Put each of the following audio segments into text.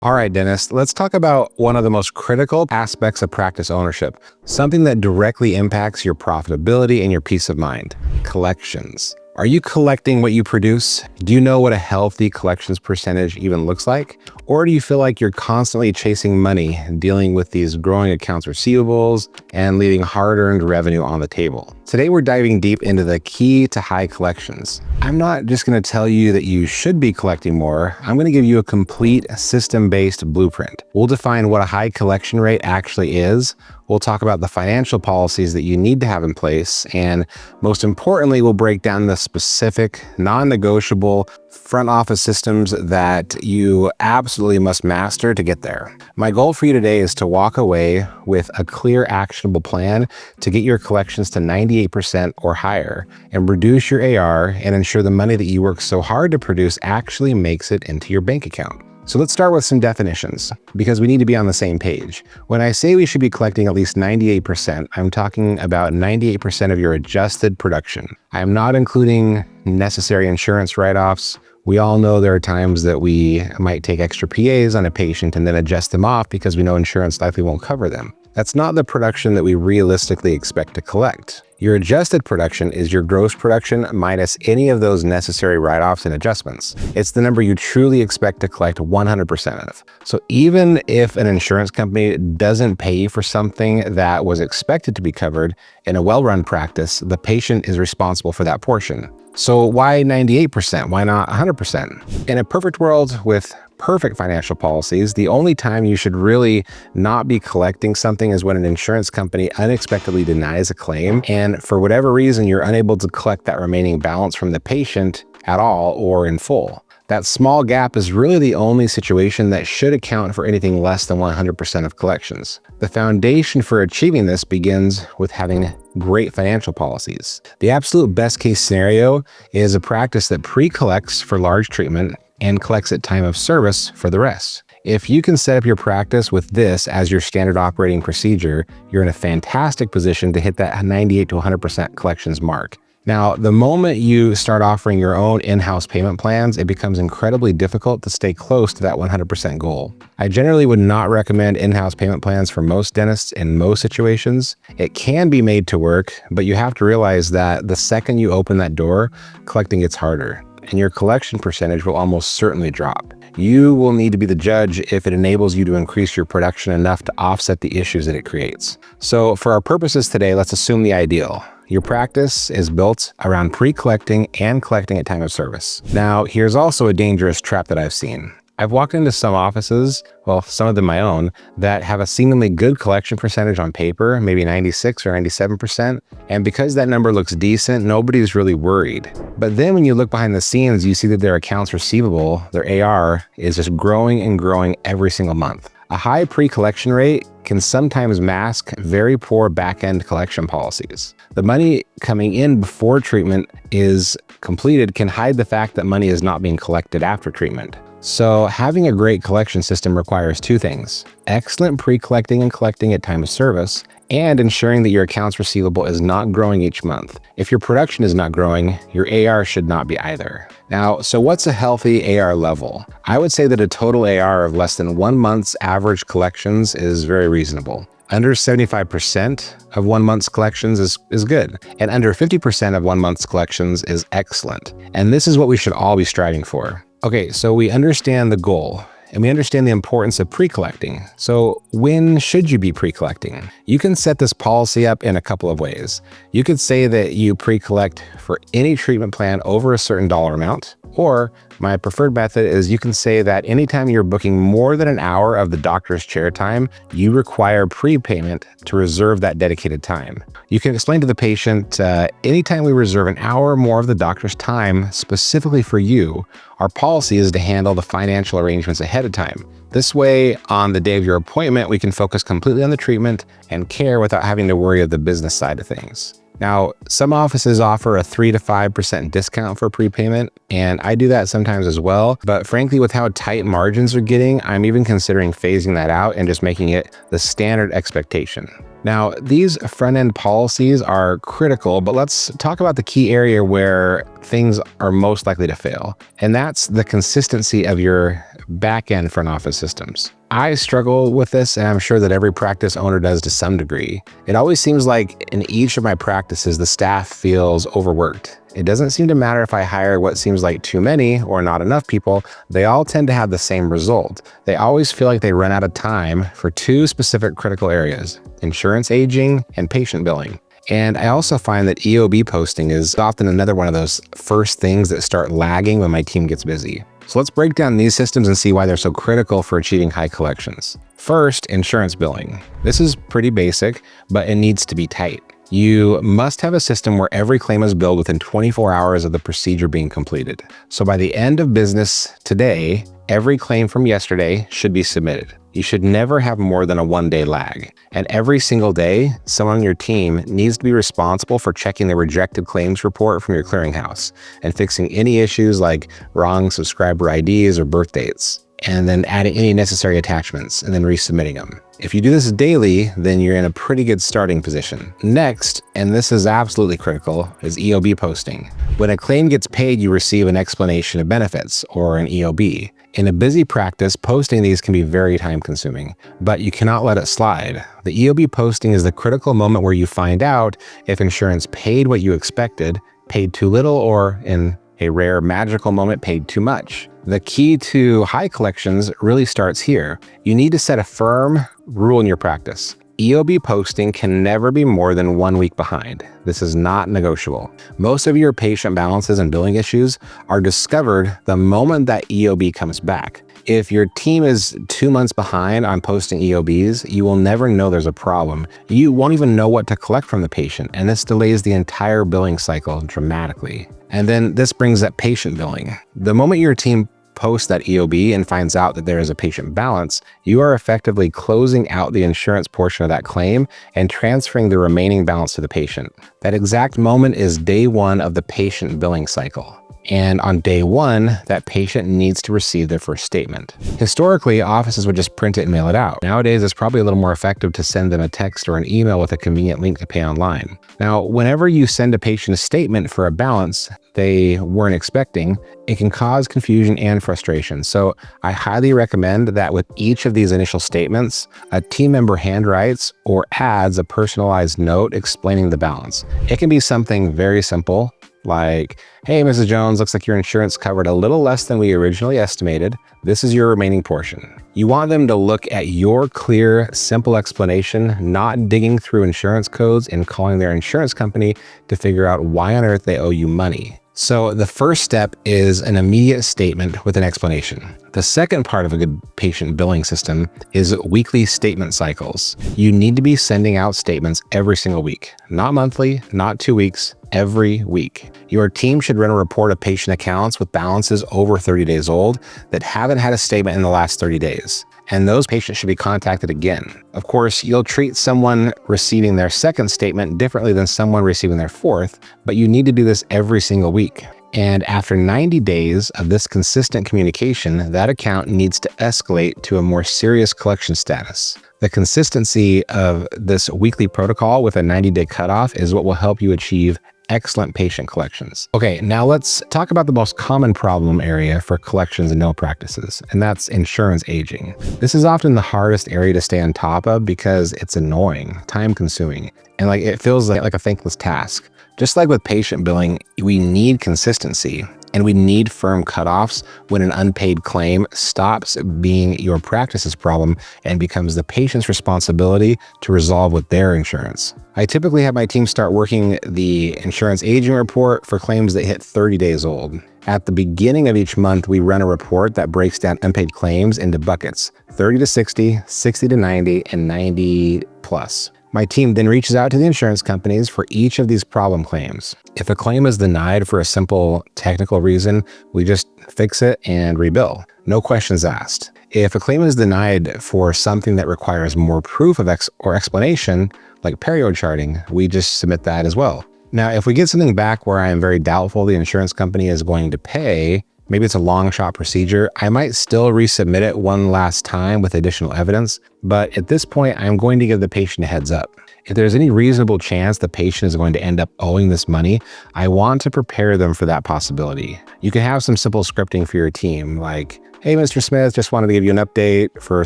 All right, Dennis, let's talk about one of the most critical aspects of practice ownership, something that directly impacts your profitability and your peace of mind: collections. Are you collecting what you produce? Do you know what a healthy collections percentage even looks like? Or do you feel like you're constantly chasing money, dealing with these growing accounts receivables, and leaving hard-earned revenue on the table? Today, we're diving deep into the key to high collections. I'm not just going to tell you that you should be collecting more. I'm going to give you a complete system-based blueprint. We'll define what a high collection rate actually is. We'll talk about the financial policies that you need to have in place. And most importantly, we'll break down the specific non-negotiable front office systems that you absolutely must master to get there. My goal for you today is to walk away with a clear, actionable plan to get your collections to 98% or higher and reduce your AR and ensure the money that you work so hard to produce actually makes it into your bank account. So let's start with some definitions, because we need to be on the same page. When I say we should be collecting at least 98%, I'm talking about 98% of your adjusted production. I am not including necessary insurance write-offs. We all know there are times that we might take extra PAs on a patient and then adjust them off because we know insurance likely won't cover them. That's not the production that we realistically expect to collect. Your adjusted production is your gross production minus any of those necessary write-offs and adjustments. It's the number you truly expect to collect 100% of. So even if an insurance company doesn't pay for something that was expected to be covered in a well-run practice, the patient is responsible for that portion. So why 98%? Why not 100%? In a perfect world with perfect financial policies, the only time you should really not be collecting something is when an insurance company unexpectedly denies a claim, and for whatever reason, you're unable to collect that remaining balance from the patient at all or in full. That small gap is really the only situation that should account for anything less than 100% of collections. The foundation for achieving this begins with having great financial policies. The absolute best case scenario is a practice that pre-collects for large treatment and collects at time of service for the rest. If you can set up your practice with this as your standard operating procedure, you're in a fantastic position to hit that 98 to 100% collections mark. Now, the moment you start offering your own in-house payment plans, it becomes incredibly difficult to stay close to that 100% goal. I generally would not recommend in-house payment plans for most dentists in most situations. It can be made to work, but you have to realize that the second you open that door, collecting gets harder, and your collection percentage will almost certainly drop. You will need to be the judge if it enables you to increase your production enough to offset the issues that it creates. So for our purposes today, let's assume the ideal. Your practice is built around pre-collecting and collecting at time of service. Now, here's also a dangerous trap that I've seen. I've walked into some offices, well, some of them my own, that have a seemingly good collection percentage on paper, maybe 96 or 97%. And because that number looks decent, nobody's really worried. But then when you look behind the scenes, you see that their accounts receivable, their AR, is just growing and growing every single month. A high pre-collection rate can sometimes mask very poor back-end collection policies. The money coming in before treatment is completed can hide the fact that money is not being collected after treatment. So having a great collection system requires two things: excellent pre-collecting and collecting at time of service, and ensuring that your accounts receivable is not growing each month. If your production is not growing, your AR should not be either. Now, so what's a healthy AR level? I would say that a total AR of less than 1 month's average collections is very reasonable. Under 75% of 1 month's collections is good, and under 50% of 1 month's collections is excellent. And this is what we should all be striving for. Okay, so we understand the goal, and we understand the importance of pre-collecting. So when should you be pre-collecting? You can set this policy up in a couple of ways. You could say that you pre-collect for any treatment plan over a certain dollar amount, or my preferred method is you can say that anytime you're booking more than an hour of the doctor's chair time, you require prepayment to reserve that dedicated time. You can explain to the patient, anytime we reserve an hour or more of the doctor's time specifically for you, our policy is to handle the financial arrangements ahead of time. This way, on the day of your appointment, we can focus completely on the treatment and care without having to worry of the business side of things. Now, some offices offer a 3 to 5% discount for prepayment, and I do that sometimes as well. But frankly, with how tight margins are getting, I'm even considering phasing that out and just making it the standard expectation. Now, these front-end policies are critical, but let's talk about the key area where things are most likely to fail, and that's the consistency of your back-end front office systems. I struggle with this, and I'm sure that every practice owner does to some degree. It always seems like in each of my practices, the staff feels overworked. It doesn't seem to matter if I hire what seems like too many or not enough people, they all tend to have the same result. They always feel like they run out of time for two specific critical areas: insurance aging and patient billing. And I also find that EOB posting is often another one of those first things that start lagging when my team gets busy. So let's break down these systems and see why they're so critical for achieving high collections. First, insurance billing. This is pretty basic, but it needs to be tight. You must have a system where every claim is billed within 24 hours of the procedure being completed. So by the end of business today, every claim from yesterday should be submitted. You should never have more than a 1-day lag. And every single day, someone on your team needs to be responsible for checking the rejected claims report from your clearinghouse and fixing any issues like wrong subscriber IDs or birth dates, and then adding any necessary attachments and then resubmitting them. If you do this daily, then you're in a pretty good starting position. Next, and this is absolutely critical, is EOB posting. When a claim gets paid, you receive an explanation of benefits, or an EOB. In a busy practice, posting these can be very time-consuming, but you cannot let it slide. The EOB posting is the critical moment where you find out if insurance paid what you expected, paid too little, or in a rare magical moment, paid too much. The key to high collections really starts here. You need to set a firm rule in your practice. EOB posting can never be more than 1 week behind. This is not negotiable. Most of your patient balances and billing issues are discovered the moment that EOB comes back. If your team is 2 months behind on posting EOBs, you will never know there's a problem. You won't even know what to collect from the patient, and this delays the entire billing cycle dramatically. And then this brings up patient billing. The moment your team posts that EOB and finds out that there is a patient balance, you are effectively closing out the insurance portion of that claim and transferring the remaining balance to the patient. That exact moment is day 1 of the patient billing cycle. And on day 1, that patient needs to receive their first statement. Historically, offices would just print it and mail it out. Nowadays, it's probably a little more effective to send them a text or an email with a convenient link to pay online. Now, whenever you send a patient a statement for a balance they weren't expecting, it can cause confusion and frustration. So I highly recommend that with each of these initial statements, a team member handwrites or adds a personalized note explaining the balance. It can be something very simple, like, "Hey, Mrs. Jones, looks like your insurance covered a little less than we originally estimated. This is your remaining portion." You want them to look at your clear, simple explanation, not digging through insurance codes and calling their insurance company to figure out why on earth they owe you money. So the first step is an immediate statement with an explanation. The second part of a good patient billing system is weekly statement cycles. You need to be sending out statements every single week, not monthly, not 2 weeks, every week. Your team should run a report of patient accounts with balances over 30 days old that haven't had a statement in the last 30 days. And those patients should be contacted again. Of course, you'll treat someone receiving their second statement differently than someone receiving their fourth, but you need to do this every single week. And after 90 days of this consistent communication, that account needs to escalate to a more serious collection status. The consistency of this weekly protocol with a 90-day cutoff is what will help you achieve excellent patient collections. Okay, now let's talk about the most common problem area for collections in dental practices, and that's insurance aging. This is often the hardest area to stay on top of because it's annoying, time-consuming, and it feels like a thankless task. Just like with patient billing, we need consistency. And we need firm cutoffs when an unpaid claim stops being your practice's problem and becomes the patient's responsibility to resolve with their insurance. I typically have my team start working the insurance aging report for claims that hit 30 days old. At the beginning of each month, we run a report that breaks down unpaid claims into buckets: 30 to 60, 60 to 90, and 90 plus. My team then reaches out to the insurance companies for each of these problem claims. If a claim is denied for a simple technical reason, we just fix it and rebill. No questions asked. If a claim is denied for something that requires more proof of or explanation, like perio charting, we just submit that as well. Now, if we get something back where I am very doubtful the insurance company is going to pay, maybe it's a long shot procedure, I might still resubmit it one last time with additional evidence. But at this point, I'm going to give the patient a heads up. If there's any reasonable chance the patient is going to end up owing this money, I want to prepare them for that possibility. You can have some simple scripting for your team, like, "Hey, Mr. Smith, just wanted to give you an update. For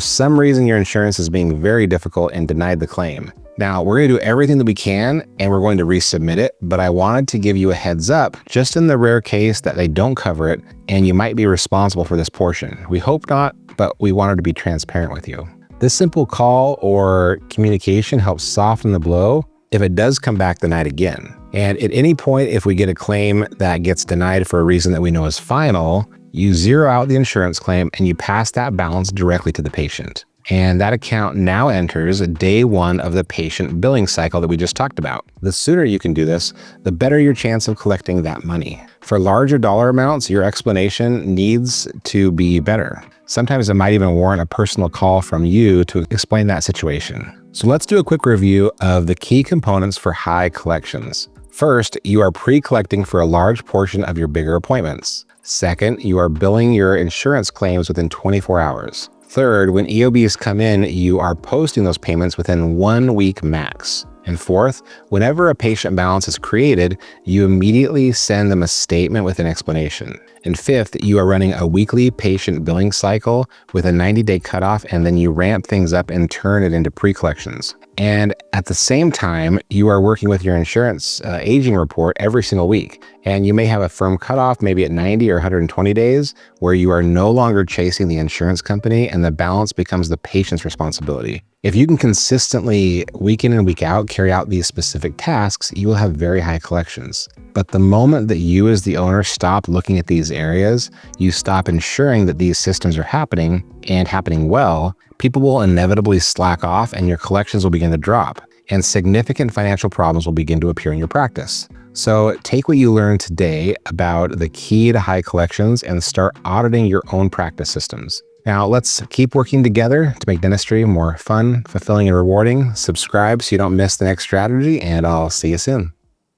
some reason, your insurance is being very difficult and denied the claim. Now, we're going to do everything that we can and we're going to resubmit it, but I wanted to give you a heads up just in the rare case that they don't cover it and you might be responsible for this portion. We hope not, but we wanted to be transparent with you." This simple call or communication helps soften the blow if it does come back denied again. And at any point, if we get a claim that gets denied for a reason that we know is final, you zero out the insurance claim and you pass that balance directly to the patient. And that account now enters day one of the patient billing cycle that we just talked about. The sooner you can do this, the better your chance of collecting that money. For larger dollar amounts, your explanation needs to be better. Sometimes it might even warrant a personal call from you to explain that situation. So let's do a quick review of the key components for high collections. First, you are pre-collecting for a large portion of your bigger appointments. Second, you are billing your insurance claims within 24 hours. Third, when EOBs come in, you are posting those payments within 1 week max. And fourth, whenever a patient balance is created, you immediately send them a statement with an explanation. And fifth, you are running a weekly patient billing cycle with a 90-day cutoff, and then you ramp things up and turn it into pre-collections. And at the same time, you are working with your insurance aging report every single week. And you may have a firm cutoff, maybe at 90 or 120 days, where you are no longer chasing the insurance company and the balance becomes the patient's responsibility. If you can consistently, week in and week out, carry out these specific tasks, you will have very high collections. But the moment that you as the owner stop looking at these areas, you stop ensuring that these systems are happening and happening well, people will inevitably slack off and your collections will begin to drop, and significant financial problems will begin to appear in your practice. So take what you learned today about the key to high collections and start auditing your own practice systems. Now let's keep working together to make dentistry more fun, fulfilling, and rewarding. Subscribe so you don't miss the next strategy, and I'll see you soon.